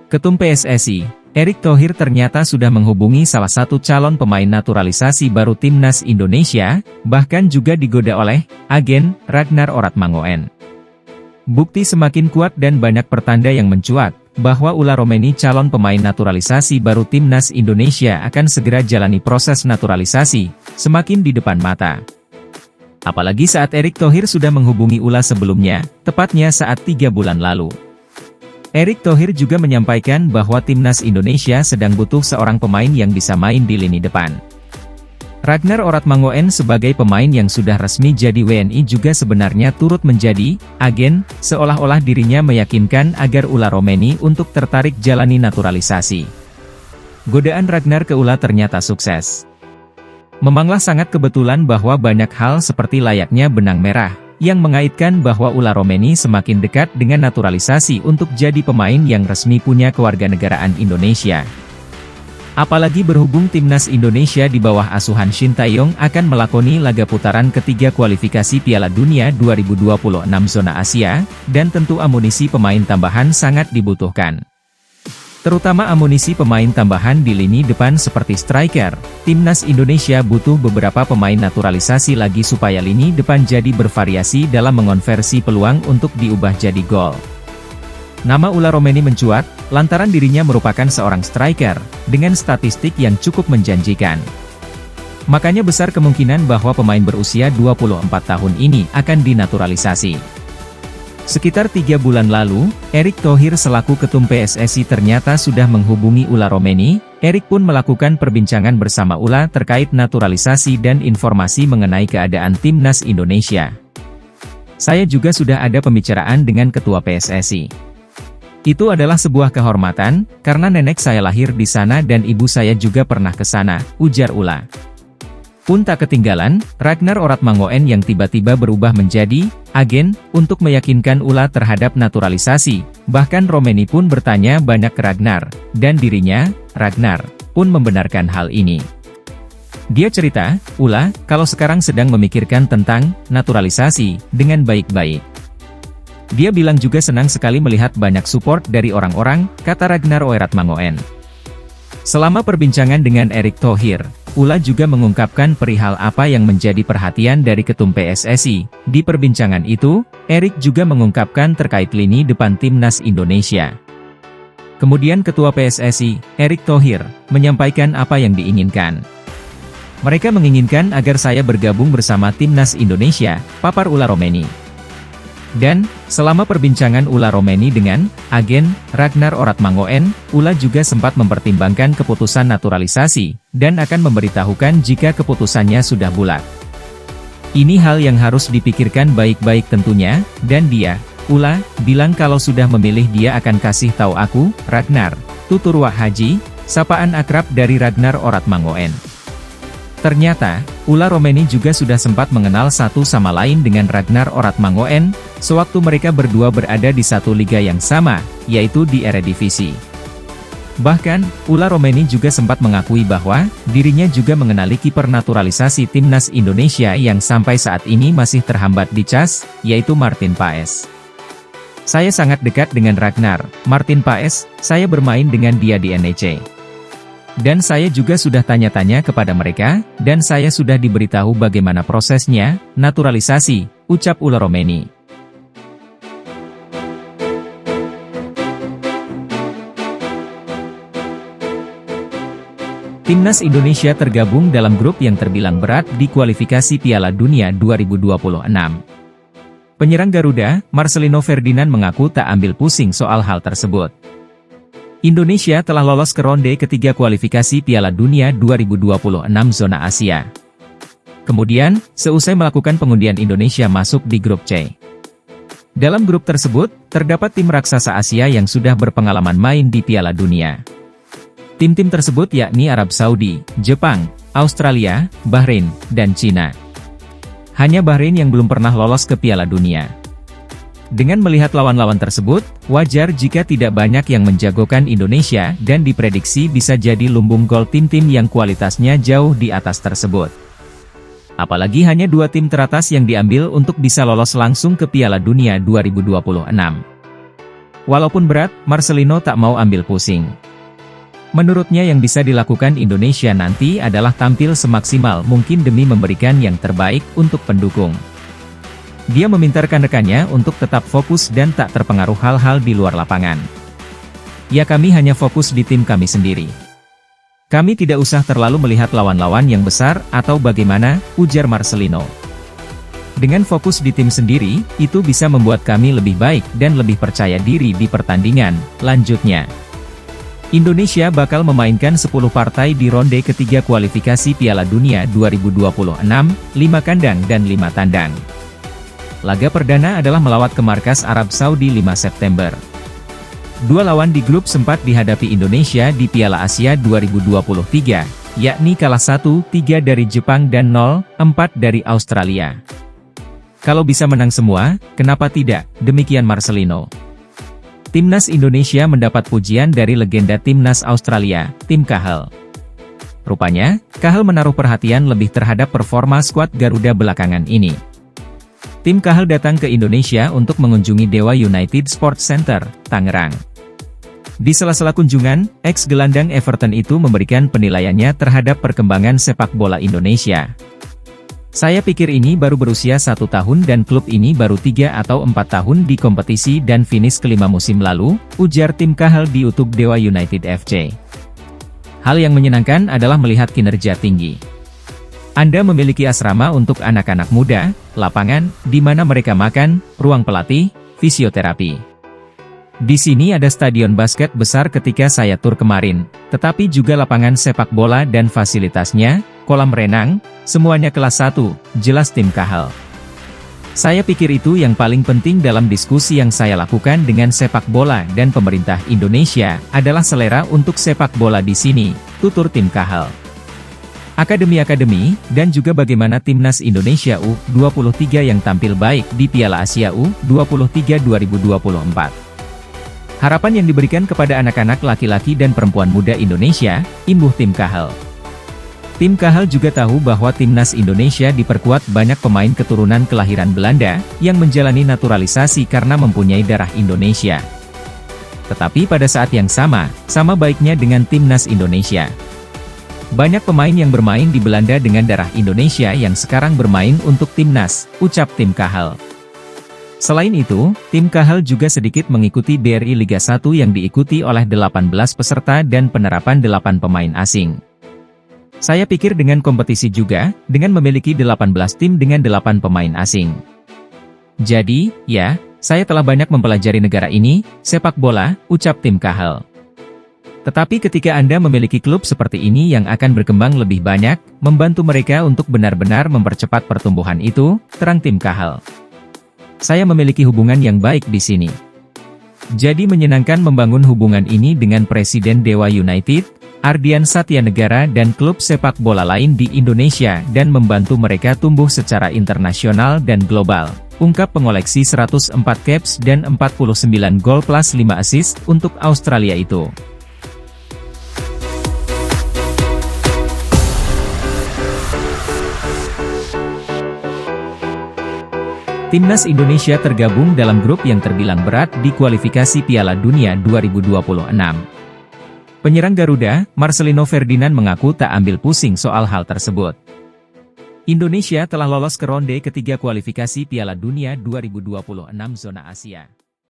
Ketum PSSI, Erick Thohir ternyata sudah menghubungi salah satu calon pemain naturalisasi baru Timnas Indonesia, bahkan juga digoda oleh agen Ragnar Oratmangoen. Bukti semakin kuat dan banyak pertanda yang mencuat, bahwa Ula Romeni calon pemain naturalisasi baru Timnas Indonesia akan segera jalani proses naturalisasi, semakin di depan mata. Apalagi saat Erick Thohir sudah menghubungi Ula sebelumnya, tepatnya saat 3 bulan lalu. Erick Thohir juga menyampaikan bahwa Timnas Indonesia sedang butuh seorang pemain yang bisa main di lini depan. Ragnar Oratmangoen sebagai pemain yang sudah resmi jadi WNI juga sebenarnya turut menjadi agen, seolah-olah dirinya meyakinkan agar Ula Romeni untuk tertarik jalani naturalisasi. Godaan Ragnar ke Ula ternyata sukses. Memanglah sangat kebetulan bahwa banyak hal seperti layaknya benang merah, yang mengaitkan bahwa Ula Romeni semakin dekat dengan naturalisasi untuk jadi pemain yang resmi punya kewarganegaraan Indonesia. Apalagi berhubung Timnas Indonesia di bawah asuhan Shin Tae-yong akan melakoni laga putaran ketiga kualifikasi Piala Dunia 2026 zona Asia, dan tentu amunisi pemain tambahan sangat dibutuhkan. Terutama amunisi pemain tambahan di lini depan seperti striker, Timnas Indonesia butuh beberapa pemain naturalisasi lagi supaya lini depan jadi bervariasi dalam mengonversi peluang untuk diubah jadi gol. Nama Ula Romeni mencuat, lantaran dirinya merupakan seorang striker, dengan statistik yang cukup menjanjikan. Makanya besar kemungkinan bahwa pemain berusia 24 tahun ini akan dinaturalisasi. Sekitar 3 bulan lalu, Erick Thohir selaku Ketum PSSI ternyata sudah menghubungi Ula Romeni. Erick pun melakukan perbincangan bersama Ula terkait naturalisasi dan informasi mengenai keadaan Timnas Indonesia. Saya juga sudah ada pembicaraan dengan Ketua PSSI. Itu adalah sebuah kehormatan, karena nenek saya lahir di sana dan ibu saya juga pernah ke sana, ujar Ula. Pun tak ketinggalan, Ragnar Oratmangoen yang tiba-tiba berubah menjadi agen untuk meyakinkan Ula terhadap naturalisasi. Bahkan Romeni pun bertanya banyak ke Ragnar, dan dirinya, Ragnar, pun membenarkan hal ini. Dia cerita, Ula, kalau sekarang sedang memikirkan tentang naturalisasi dengan baik-baik. Dia bilang juga senang sekali melihat banyak support dari orang-orang, kata Ragnar Oratmangoen. Selama perbincangan dengan Erick Thohir, Ula juga mengungkapkan perihal apa yang menjadi perhatian dari Ketum PSSI. Di perbincangan itu, Erick juga mengungkapkan terkait lini depan Timnas Indonesia. Kemudian Ketua PSSI, Erick Thohir, menyampaikan apa yang diinginkan. Mereka menginginkan agar saya bergabung bersama Timnas Indonesia, papar Ula Romeni. Dan, selama perbincangan Ula Romeni dengan agen Ragnar Oratmangoen, Ula juga sempat mempertimbangkan keputusan naturalisasi, dan akan memberitahukan jika keputusannya sudah bulat. Ini hal yang harus dipikirkan baik-baik tentunya, dan dia, Ula, bilang kalau sudah memilih dia akan kasih tahu aku, Ragnar, tutur Wak Haji, sapaan akrab dari Ragnar Oratmangoen. Ternyata, Ula Romeni juga sudah sempat mengenal satu sama lain dengan Ragnar Oratmangoen, sewaktu mereka berdua berada di satu liga yang sama, yaitu di Eredivisie. Bahkan, Ula Romeni juga sempat mengakui bahwa, dirinya juga mengenali kiper naturalisasi Timnas Indonesia yang sampai saat ini masih terhambat di CAS, yaitu Martin Paes. Saya sangat dekat dengan Ragnar, Martin Paes, saya bermain dengan dia di NEC. Dan saya juga sudah tanya-tanya kepada mereka, dan saya sudah diberitahu bagaimana prosesnya, naturalisasi, ucap Ula Romeni. Timnas Indonesia tergabung dalam grup yang terbilang berat di kualifikasi Piala Dunia 2026. Penyerang Garuda, Marcelino Ferdinand mengaku tak ambil pusing soal hal tersebut. Indonesia telah lolos ke ronde ketiga kualifikasi Piala Dunia 2026 zona Asia. Kemudian, seusai melakukan pengundian Indonesia masuk di grup C. Dalam grup tersebut, terdapat tim raksasa Asia yang sudah berpengalaman main di Piala Dunia. Tim-tim tersebut yakni Arab Saudi, Jepang, Australia, Bahrain, dan Cina. Hanya Bahrain yang belum pernah lolos ke Piala Dunia. Dengan melihat lawan-lawan tersebut, wajar jika tidak banyak yang menjagokan Indonesia dan diprediksi bisa jadi lumbung gol tim-tim yang kualitasnya jauh di atas tersebut. Apalagi hanya 2 tim teratas yang diambil untuk bisa lolos langsung ke Piala Dunia 2026. Walaupun berat, Marcelino tak mau ambil pusing. Menurutnya yang bisa dilakukan Indonesia nanti adalah tampil semaksimal mungkin demi memberikan yang terbaik untuk pendukung. Dia meminta rekan-rekannya untuk tetap fokus dan tak terpengaruh hal-hal di luar lapangan. Ya, kami hanya fokus di tim kami sendiri. Kami tidak usah terlalu melihat lawan-lawan yang besar atau bagaimana, ujar Marcelino. Dengan fokus di tim sendiri, itu bisa membuat kami lebih baik dan lebih percaya diri di pertandingan, lanjutnya. Indonesia bakal memainkan 10 partai di ronde ketiga kualifikasi Piala Dunia 2026, 5 kandang dan 5 tandang. Laga perdana adalah melawat ke markas Arab Saudi 5 September. Dua lawan di grup sempat dihadapi Indonesia di Piala Asia 2023, yakni kalah 1-3 dari Jepang dan 0-4 dari Australia. Kalau bisa menang semua, kenapa tidak? Demikian Marcelino. Timnas Indonesia mendapat pujian dari legenda Timnas Australia, Tim Cahill. Rupanya, Cahill menaruh perhatian lebih terhadap performa skuad Garuda belakangan ini. Tim Cahill datang ke Indonesia untuk mengunjungi Dewa United Sports Center, Tangerang. Di sela-sela kunjungan, ex-gelandang Everton itu memberikan penilaiannya terhadap perkembangan sepak bola Indonesia. Saya pikir ini baru berusia 1 tahun dan klub ini baru 3 atau 4 tahun di kompetisi dan finish kelima musim lalu, ujar Tim Cahill di YouTube Dewa United FC. Hal yang menyenangkan adalah melihat kinerja tinggi. Anda memiliki asrama untuk anak-anak muda, lapangan, di mana mereka makan, ruang pelatih, fisioterapi. Di sini ada stadion basket besar ketika saya tur kemarin, tetapi juga lapangan sepak bola dan fasilitasnya, kolam renang, semuanya kelas 1, jelas Tim Cahill. Saya pikir itu yang paling penting dalam diskusi yang saya lakukan dengan sepak bola dan pemerintah Indonesia, adalah selera untuk sepak bola di sini, tutur Tim Cahill. Akademi-akademi, dan juga bagaimana Timnas Indonesia U23 yang tampil baik di Piala Asia U23 2024. Harapan yang diberikan kepada anak-anak laki-laki dan perempuan muda Indonesia, imbuh Tim Cahill. Tim Cahill juga tahu bahwa Timnas Indonesia diperkuat banyak pemain keturunan kelahiran Belanda, yang menjalani naturalisasi karena mempunyai darah Indonesia. Tetapi pada saat yang sama baiknya dengan Timnas Indonesia. Banyak pemain yang bermain di Belanda dengan darah Indonesia yang sekarang bermain untuk Timnas, ucap Tim Cahill. Selain itu, Tim Cahill juga sedikit mengikuti BRI Liga 1 yang diikuti oleh 18 peserta dan penerapan 8 pemain asing. Saya pikir dengan kompetisi juga, dengan memiliki 18 tim dengan 8 pemain asing. Jadi, ya, saya telah banyak mempelajari negara ini, sepak bola, ucap Tim Cahill. Tetapi ketika Anda memiliki klub seperti ini yang akan berkembang lebih banyak, membantu mereka untuk benar-benar mempercepat pertumbuhan itu, terang Tim Cahill. Saya memiliki hubungan yang baik di sini. Jadi menyenangkan membangun hubungan ini dengan Presiden Dewa United, Ardian Satyanegara dan klub sepak bola lain di Indonesia dan membantu mereka tumbuh secara internasional dan global, ungkap pengoleksi 104 caps dan 49 gol plus 5 assist untuk Australia itu. Timnas Indonesia tergabung dalam grup yang terbilang berat di kualifikasi Piala Dunia 2026. Penyerang Garuda, Marcelino Ferdinand mengaku tak ambil pusing soal hal tersebut. Indonesia telah lolos ke ronde ketiga kualifikasi Piala Dunia 2026 zona Asia.